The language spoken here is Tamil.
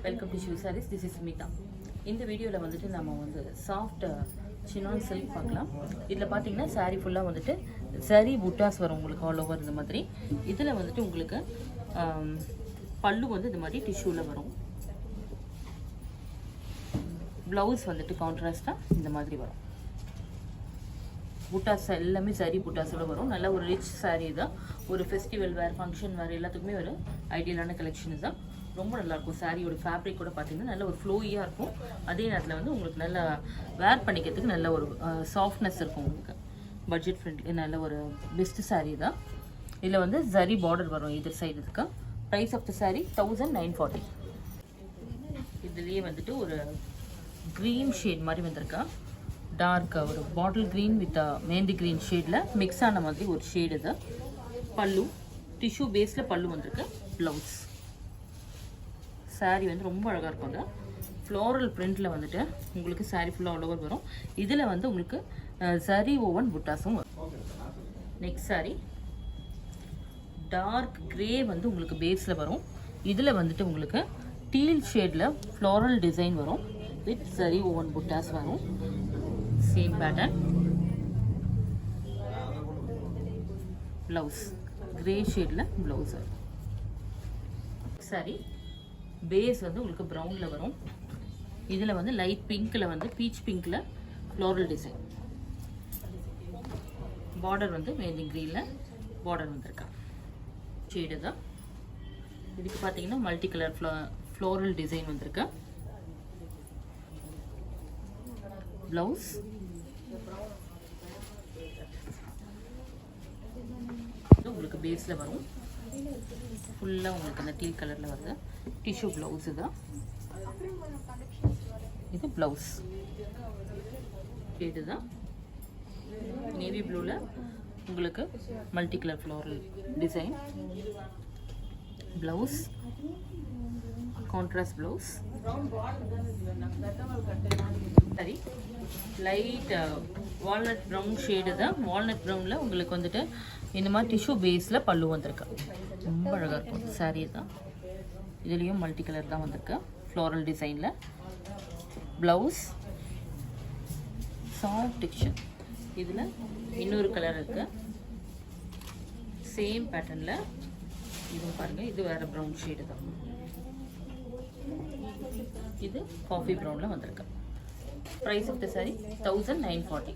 Welcome to shoe saris. This is Smita. இந்த வீடியோவில் வந்துட்டு நம்ம வந்து சாஃப்ட் சினான் சில்க் பார்க்கலாம். இதில் பார்த்தீங்கன்னா சாரீ ஃபுல்லாக வந்துட்டு சரி புட்டாஸ் வரும் உங்களுக்கு ஆல் ஓவர் இந்த மாதிரி. இதில் வந்துட்டு உங்களுக்கு பல்லு வந்து இந்த மாதிரி டிஷ்யூவில் வரும். ப்ளவுஸ் வந்துட்டு கான்ட்ராஸ்டாக இந்த மாதிரி வரும். புட்டாஸ் எல்லாமே சரி புட்டாஸோட வரும். நல்ல ஒரு ரிச் சாரீ தான். ஒரு ஃபெஸ்டிவல் வேர், ஃபங்க்ஷன் வேர் எல்லாத்துக்குமே ஒரு ஐடியலான கலெக்ஷன் தான். ரொம்ப நல்லாயிருக்கும். சாரியோட ஃபேப்ரிக் கூட பார்த்தீங்கன்னா நல்ல ஒரு ஃப்ளோயியாக இருக்கும். அதே நேரத்தில் வந்து உங்களுக்கு நல்ல வேர் பண்ணிக்கிறதுக்கு நல்ல ஒரு சாஃப்ட்னஸ் இருக்கும். உங்களுக்கு பட்ஜெட் ஃப்ரெண்ட்லி நல்ல ஒரு பெஸ்ட் சாரீ தான். இதில் வந்து சரி பார்டர் வரும் இதர் சைடு இருக்கு. Price of the sari 1940. இதுலேயே வந்துட்டு ஒரு க்ரீன் ஷேட் மாதிரி வந்திருக்கா. டார்க் ஒரு bottle green with mehndi green ஷேடில் மிக்ஸ் ஆன மாதிரி ஒரு ஷேடு இது. பல்லு டிஷ்யூ பேஸில் பல்லு வந்திருக்கு. ப்ளவுஸ் சாரீ வந்து ரொம்ப அழகாக இருக்கும். அது ஃப்ளோரல் பிரிண்டில் வந்துட்டு உங்களுக்கு சாரீ ஃபுல்லாக ஆல் ஓவர் வரும். இதில் வந்து உங்களுக்கு சரி ஓவன் புட்டாஸும் வரும். நெக்ஸ்ட் சாரீ டார்க் கிரே வந்து உங்களுக்கு பேஸில் வரும். இதில் வந்துட்டு உங்களுக்கு டீல் ஷேடில் ஃப்ளோரல் டிசைன் வரும் வித் சரி ஓவன் புட்டாஸ் வரும். Same pattern. ப்ளவுஸ் கிரே ஷேடில் ப்ளவுஸ் வரும். சாரி பேஸ் வந்து உங்களுக்கு ப்ரௌனில் வரும். இதில் வந்து லைட் பிங்க்கில் வந்து பீச் பிங்க்கில் ஃப்ளோரல் டிசைன். பார்டர் வந்து மெஹந்தி க்ரீனில் பார்டர் வந்திருக்கா ஷேடு தான். இதுக்கு பார்த்தீங்கன்னா மல்டி கலர் ஃப்ளோரல் டிசைன் வந்திருக்கு. ப்ளவுஸ் உங்களுக்கு பேஸில் வரும். ஃபுல்லாக உங்களுக்கு அந்த டீ கலரில் வருது. டிஷ்யூ ப்ளவுஸு தான் இது. ப்ளவுஸ் இது தான் நேவி ப்ளூவில் உங்களுக்கு multi colour floral design. Blouse contrast blouse. சரி லைட் வால்நட் ப்ரௌன் ஷேடு தான். வால்நட் ப்ரௌனில் உங்களுக்கு வந்துட்டு இந்த மாதிரி டிஷ்யூ பேஸில் பல்லு வந்திருக்கு. ரொம்ப அழகாக இருக்கும் சாரீ தான். இதுலேயும் மல்டி கலர் தான் வந்திருக்கு ஃப்ளோரல் டிசைனில். Blouse soft texture. இதில் இன்னொரு கலர் இருக்குது சேம் பேட்டர்னில். இதுவும் பாருங்கள், இது வேறு ப்ரௌன் ஷேடு தான். இது காஃபி ப்ரௌனில் வந்திருக்கு. Price of the sari 1940.